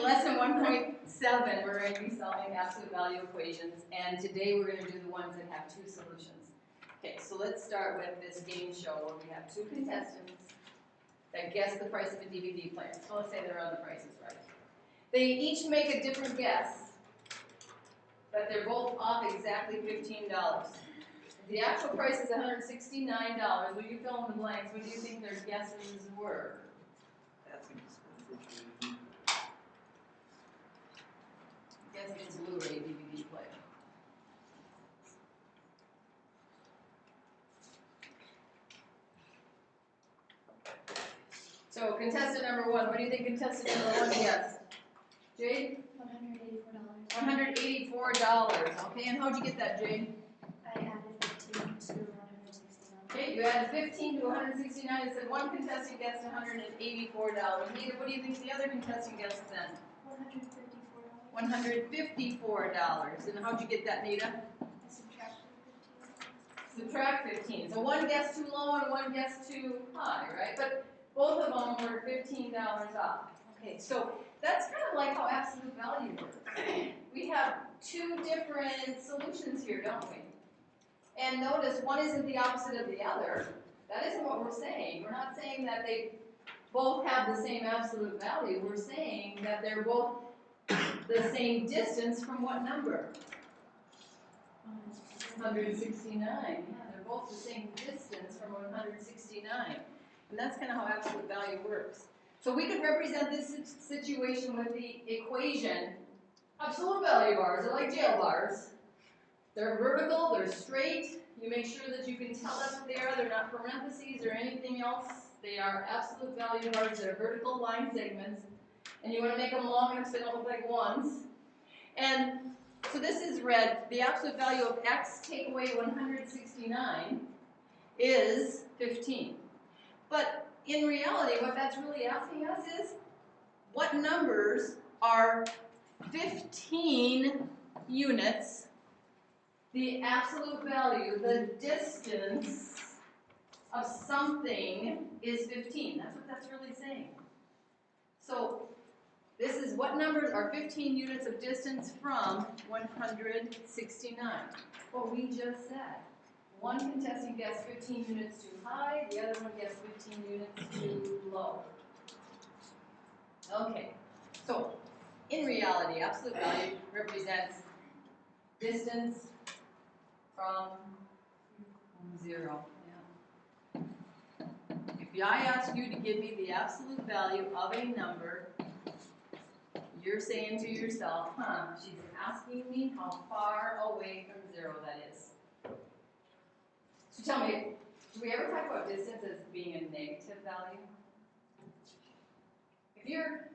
lesson 1.7, we're going to be solving absolute value equations, and today we're going to do the ones that have two solutions. Okay, so let's start with this game show where we have two contestants that guess the price of a DVD player. So let's say they're on the Price is Right. They each make a different guess, but they're both off exactly $15. The actual price is $169. Will you fill in the blanks? What do you think their guesses were? Guess it's Blu-ray DVD player. So contestant number one, what do you think contestant number one guessed? Jade? $184. $184. Okay, and how'd you get that, Jade? I added 15 to 169. Okay, you added 15 to 169. It said one contestant guessed $184. Nita, what do you think the other contestant guessed then? $154. $154. And how'd you get that, Nita? I subtracted 15. Subtract 15. So one guessed too low and one guessed too high, right? But both of them were $15 off. Okay, so that's kind of like how absolute value works. We have two different solutions here, don't we? And notice one isn't the opposite of the other. That isn't what we're saying. We're not saying that they both have the same absolute value. We're saying that they're both the same distance from what number? 169. Yeah, they're both the same distance from 169. And that's kind of how absolute value works. So we could represent this situation with the equation. Absolute value bars are like jail bars. They're vertical, they're straight. You make sure that you can tell that's what they are. They're not parentheses or anything else. They are absolute value bars. They're vertical line segments. And you want to make them long enough so they don't look like ones. And so this is read, the absolute value of x take away 169 is 15. But in reality, what that's really asking us is, what numbers are 15 units, the absolute value, the distance of something is 15. That's what that's really saying. So this is what numbers are 15 units of distance from 169. What we just said. One contestant guessed 15 units too high, the other one guessed 15 units too low. Okay, so in reality, absolute value represents distance from 0. Yeah. If I ask you to give me the absolute value of a number, you're saying to yourself, she's asking me how far away from 0 that is. So tell me, do we ever talk about distance as being a negative value? If you're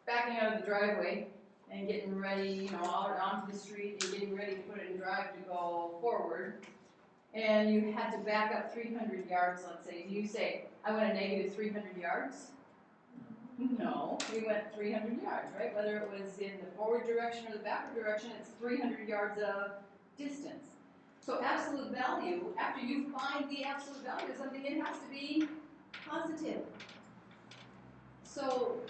backing out of the driveway and getting ready, out onto the street and getting ready to put it in drive to go forward, and you had to back up 300 yards, let's say, do you say, I went a negative 300 yards? No, we went 300 yards, right? Whether it was in the forward direction or the backward direction, it's 300 yards of distance. So absolute value, after you find the absolute value of something, it has to be positive. So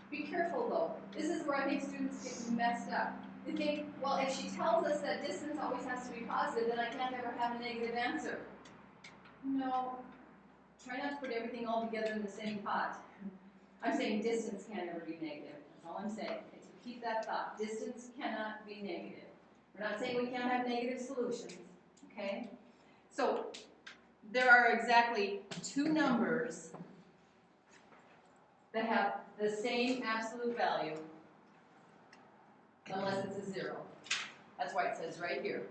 be careful though. This is where I think students get messed up. They think, well, if she tells us that distance always has to be positive, then I can't ever have a negative answer. No, try not to put everything all together in the same pot. I'm saying distance can't ever be negative. That's all I'm saying. Okay, so keep that thought. Distance cannot be negative. We're not saying we can't have negative solutions, okay? So there are exactly two numbers that have the same absolute value unless it's a 0. That's why it says right here.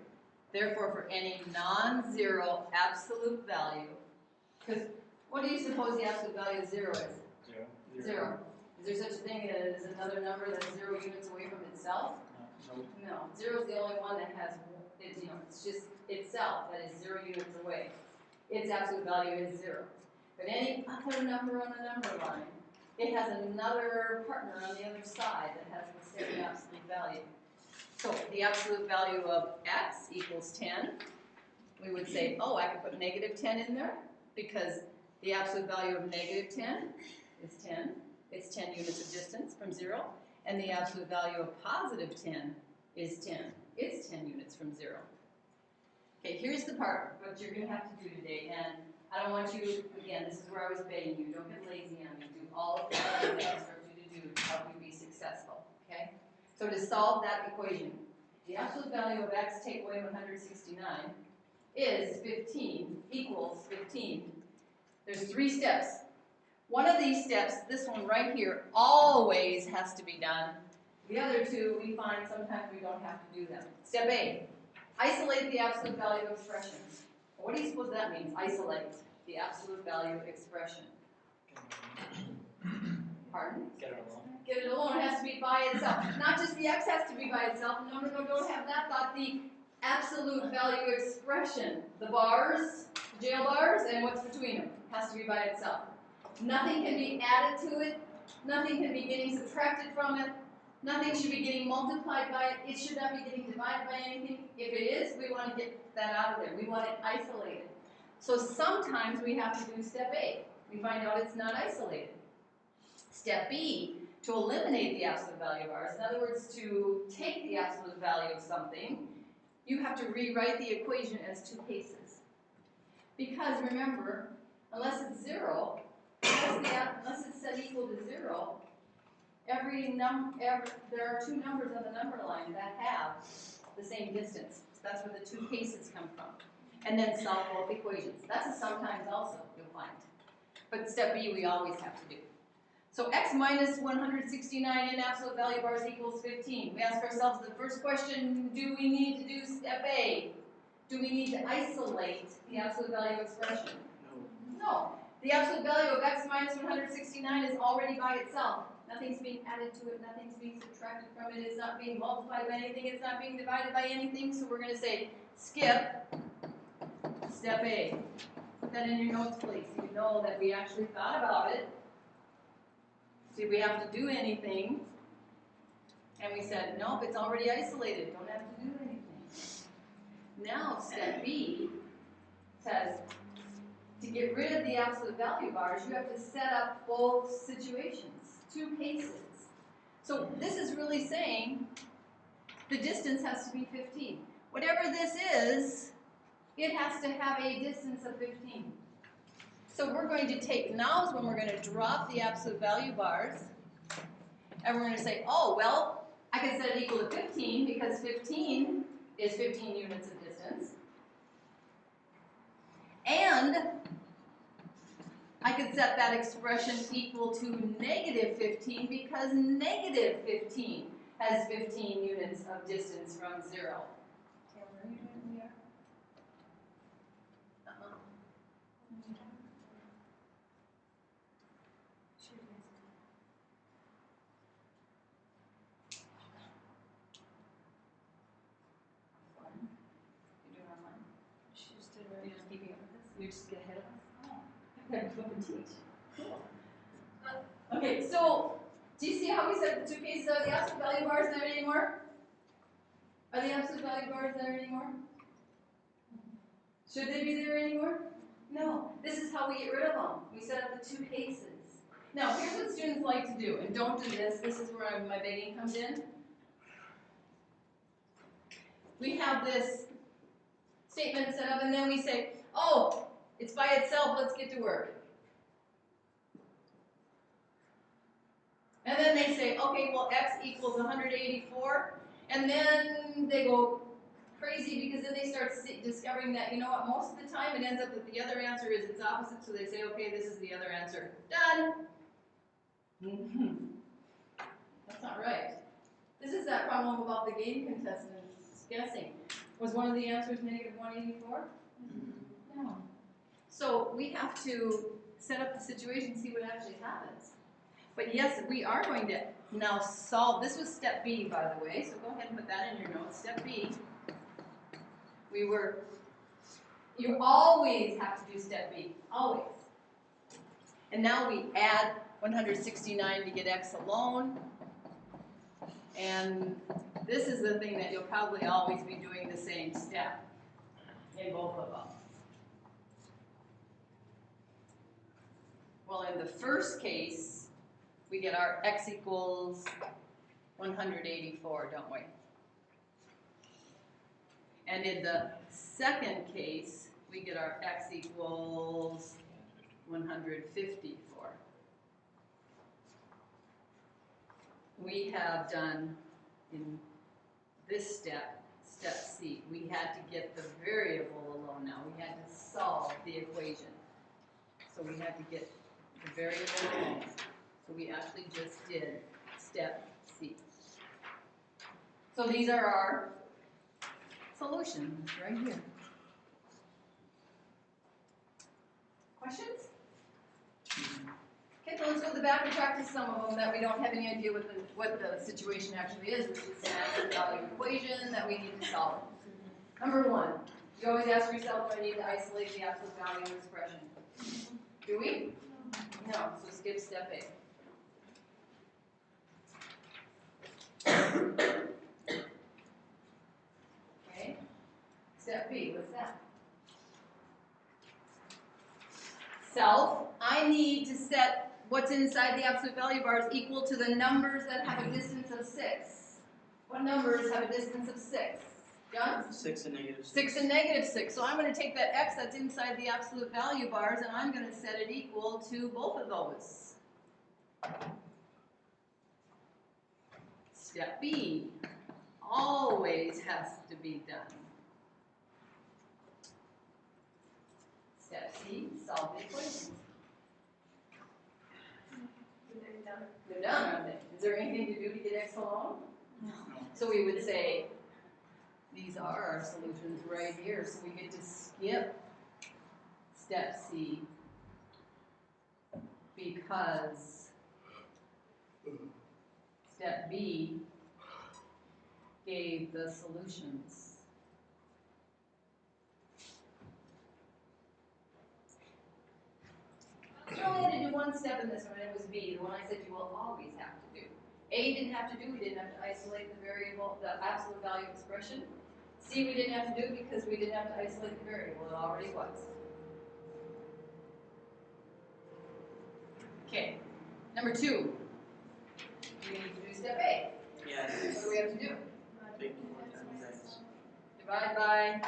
Therefore, for any non-zero absolute value, because what do you suppose the absolute value of 0 is? 0. Is there such a thing as another number that's 0 units away from itself? No. 0 is the only one that has, it's just itself that is 0 units away. Its absolute value is 0. But any other number on the number line, it has another partner on the other side that has the same absolute value. So the absolute value of x equals 10. We would say, oh, I could put negative 10 in there because the absolute value of negative 10 is 10. It's 10 units of distance from 0. And the absolute value of positive 10 is 10. It's 10 units from 0. Okay, here's the part, what you're going to have to do today. And I don't want you, again, this is where I was begging you, don't get lazy on me. Do all of the things that I instruct you to do to help you be successful. Okay? So to solve that equation, the absolute value of x take away 169 is 15 equals 15. There's 3 steps. One of these steps, this one right here, always has to be done. The other 2, we find sometimes we don't have to do them. Step A, isolate the absolute value of expression. What do you suppose that means, isolate the absolute value expression? Pardon? Get it alone. Get it alone, it has to be by itself. Not just the x has to be by itself. No, don't have that thought. The absolute value expression, the bars, the jail bars, and what's between them, has to be by itself. Nothing can be added to it. Nothing can be getting subtracted from it. Nothing should be getting multiplied by it. It should not be getting divided by anything. If it is, we want to get that out of there. We want it isolated. So sometimes we have to do step A. We find out it's not isolated. Step B, to eliminate the absolute value of ours, in other words, to take the absolute value of something, you have to rewrite the equation as 2 cases. Because remember, unless it's 0, unless it's set equal to 0, there are 2 numbers on the number line that have the same distance. So that's where the 2 cases come from. And then solve both equations. That's a sometimes also, you'll find. But step B, we always have to do. So x minus 169 in absolute value bars equals 15. We ask ourselves the first question, do we need to do step A? Do we need to isolate the absolute value expression? No. The absolute value of x minus 169 is already by itself. Nothing's being added to it. Nothing's being subtracted from it. It's not being multiplied by anything. It's not being divided by anything. So we're going to say skip step A. Put that in your notes, please, so you know that we actually thought about it. See, we have to do anything. And we said, nope, it's already isolated. Don't have to do anything. Now, step B says, to get rid of the absolute value bars, you have to set up both situations, 2 cases. So this is really saying the distance has to be 15. Whatever this is, it has to have a distance of 15. So we're going to take, now is when we're going to drop the absolute value bars, and we're going to say, oh, well, I can set it equal to 15 because 15 is 15 units of distance. And I could set that expression equal to negative 15 because negative 15 has 15 units of distance from 0. Taylor, are you doing here? You're just keeping up with this? You just get ahead of us? Oh, I come and teach. Cool. Okay, so do you see how we said the 2 cases? Are the absolute value bars there anymore? Are the absolute value bars there anymore? Should they be there anymore? No. This is how we get rid of them. We set up the 2 cases. Now, here's what students like to do, and don't do this. This is where my begging comes in. We have this statement set up, and then we say, oh, it's by itself, let's get to work. And then they say, okay, well, x equals 184, and then they go crazy because then they start discovering that, you know what, most of the time it ends up that the other answer is its opposite, so they say, okay, this is the other answer. Done! That's not right. This is that problem about the game contestants guessing. Was one of the answers negative 184? No. So we have to set up the situation and see what actually happens. But yes, we are going to now solve. This was step B, by the way, so go ahead and put that in your notes. Step B. You always have to do step B, always. And now we add 169 to get x alone. And this is the thing that you'll probably always be doing the same step in both of them. Well, in the first case, we get our x equals 184, don't we? And in the second case, we get our x equals 154. We have done in this step, step C, we had to get the variable alone now. We had to solve the equation. So we had to get the variable alone. So we actually just did step C. So these are our solutions right here. Questions? Okay, so let's go to the back and practice some of them that we don't have any idea what the situation actually is, which is an absolute value equation that we need to solve. Number one, you always ask yourself, do I need to isolate the absolute value expression? Do we? No, so skip step A. Okay, step B, what's that? Self, I need to set what's inside the absolute value bars equal to the numbers that have a distance of 6. What numbers have a distance of 6? John? 6 and negative 6. 6 and negative 6. So I'm going to take that x that's inside the absolute value bars and I'm going to set it equal to both of those. Step B always has to be done. Step C, solve the equation. They're done, aren't they? Is there anything to do to get x alone? No. So we would say, these are our solutions right here. So we get to skip step C because step B gave the solutions. You only had to do one step in this one, and it was B, the one I said you will always have to do. A didn't have to do, we didn't have to isolate the variable, the absolute value expression. C we didn't have to do because we didn't have to isolate the variable, it already was. Okay, number 2. We need to do step A. Yes. What do we have to do? Take 4 times x. Divide by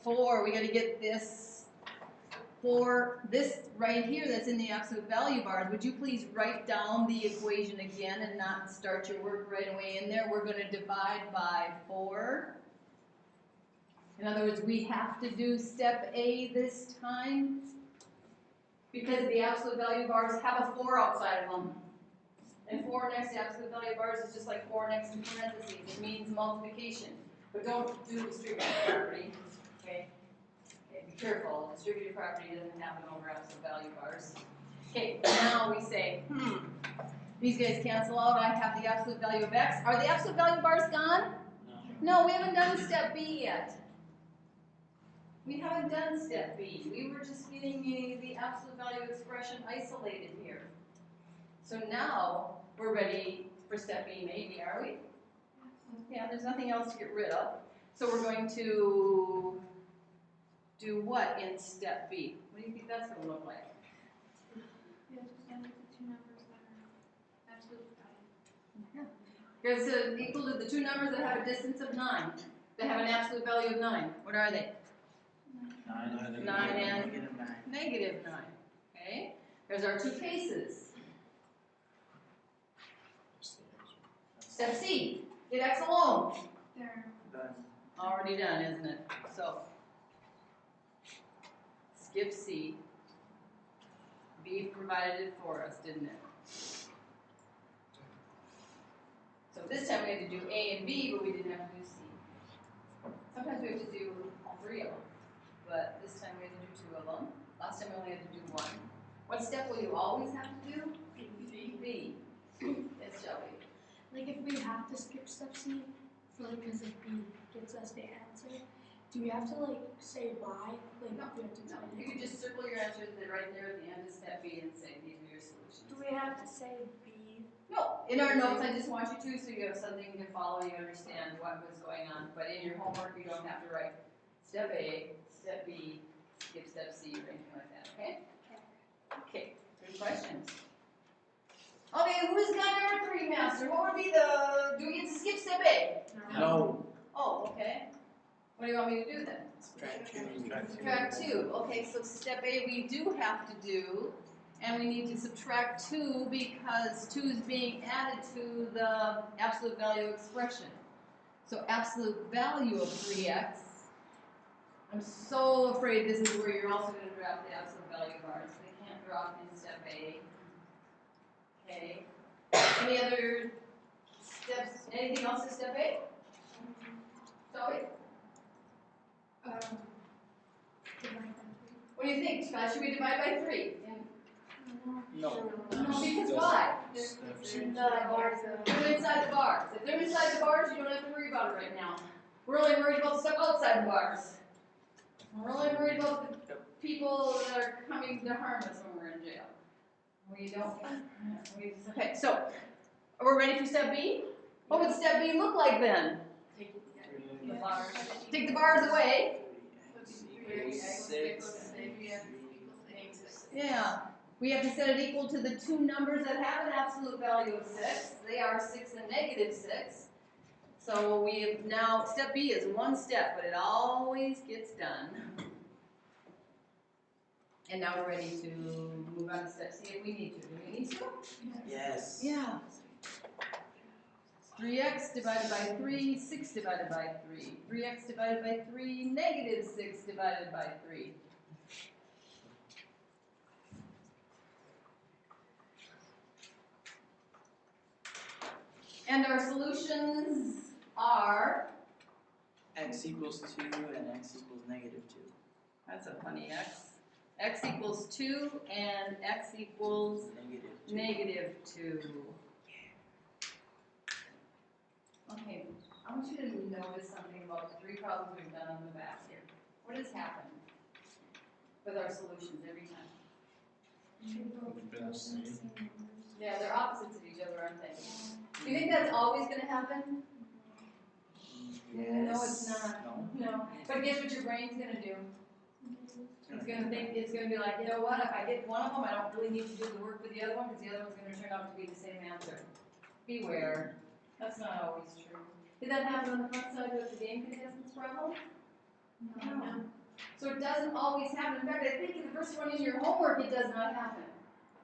4. We got to get this 4, this right here that's in the absolute value bars. Would you please write down the equation again and not start your work right away in there? We're going to divide by 4. In other words, we have to do step A this time because the absolute value bars have a 4 outside of them. And 4 next to absolute value bars is just like 4 next to parentheses. It means multiplication. But don't do distributive property. Okay? Okay, be careful. Distributive property doesn't happen over absolute value bars. Okay, now we say, these guys cancel out. I have the absolute value of x. Are the absolute value bars gone? No, we haven't done step B yet. We haven't done step B. We were just getting the absolute value expression isolated here. So now we're ready for step B maybe, are we? Yeah, there's nothing else to get rid of. So we're going to do what in step B? What do you think that's going to look like? We have to send it to 2 numbers that are absolute value. Because it's equal to the 2 numbers that have a distance of 9. They have an absolute value of 9. What are they? 9 and negative 9. Negative 9. Okay? There's our 2 cases. Step C. Get x alone. There. Done. Already done, isn't it? So, skip C. B provided it for us, didn't it? So this time we had to do A and B, but we didn't have to do C. Sometimes we have to do all 3 of them, but this time we had to do 2 of them. Last time we only had to do 1. What step will you always have to do? B. Yes, Shelby. Like if we have to skip step C, because if B gets us the answer, do we have to like say why? Like No, we have to no. tell You you. can just circle your answers right there at the end of step B and say these are your solutions. Do we have to say B? No, in our notes I just want you to, so you have something to follow, you understand what was going on. But in your homework you don't have to write step A, step B, skip step C, or anything like that, okay? Okay, good questions. Okay, who's got number 3, Master? What would be the, do we get to skip step A? No. Oh, okay. What do you want me to do then? Subtract 2. Subtract 2. Okay, so step A we do have to do, and we need to subtract 2 because 2 is being added to the absolute value expression. So absolute value of 3x. I'm so afraid this is where you're also going to drop the absolute value of ours. They can't drop in step A. Okay. Any other steps? Anything else in step A? Zoe? What do you think, Scott? Should we divide by 3? No. No, because why? They're inside the bars. If they're inside the bars, you don't have to worry about it right now. We're only worried about the stuff outside the bars. We're only worried about the people that are coming to harm us when we're in jail. We don't. Okay, so are we ready for step B? What would step B look like then? The bars. Take the bars away. 6. Yeah. We have to set it equal to the 2 numbers that have an absolute value of 6. They are 6 and negative 6. So we have now, step B is one step, but it always gets done. And now we're ready to move on to step C if we need to. Do we need to? Yes. Yeah. 3x divided by 3, 6 divided by 3. 3x divided by 3, negative 6 divided by 3. And our solutions are? X equals 2 and x equals negative 2. That's a funny x. X equals 2 and x equals negative 2. Okay, I want you to notice something about the 3 problems we've done on the back here. What has happened with our solutions every time? Yeah, they're opposites of each other, aren't they? Do you think that's always going to happen? Yes. No, it's not. No. But guess what your brain's going to do? It's going to think, it's going to be like, you know what, if I get one of them, I don't really need to do the work for the other one because the other one's going to turn out to be the same answer. Beware. That's not always true. Did that happen on the front side with the game contestants problem? No. So it doesn't always happen. In fact, I think in the first one in your homework, it does not happen.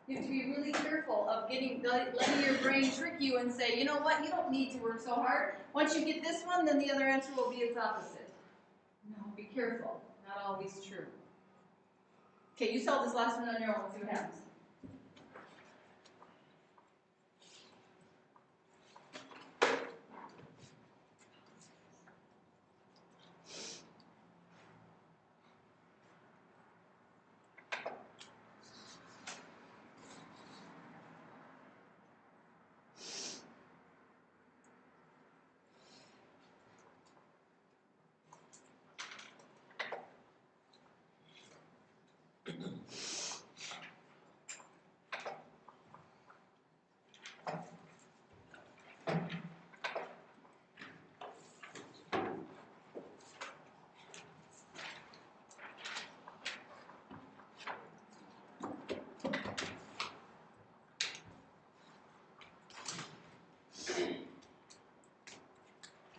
You have to be really careful of letting your brain trick you and say, you know what, you don't need to work so hard. Once you get this one, then the other answer will be its opposite. No, be careful. Not always true. Okay, you solve this last one on your own. See what happens.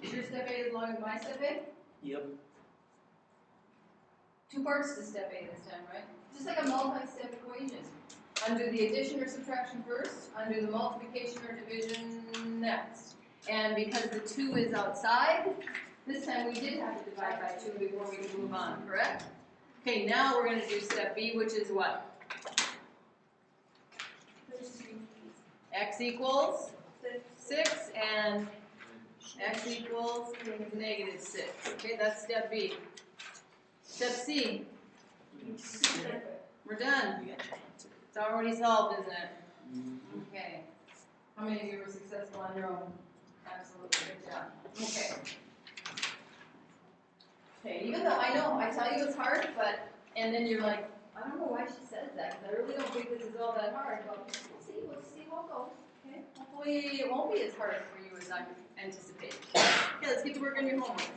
Is your step A as long as my step A? Yep. 2 parts to step A this time, right? Just like a multi-step equation. Undo the addition or subtraction first, undo the multiplication or division next. And because the 2 is outside, this time we did have to divide by 2 before we could move on, correct? Okay, now we're going to do step B, which is what? X equals 6 and x equals negative 6. Okay, that's step B. Step C. We're done. You got your answer. It's already solved, isn't it? Okay. How many of you were successful on your own? Absolutely. Good job. Okay. Okay, even though I know, I tell you it's hard, but, and then you're like, I don't know why she says that, because I really don't think this is all that hard, but we'll see how it goes. Okay? Hopefully it won't be as hard for you as I anticipated. Okay, let's get to work on your homework.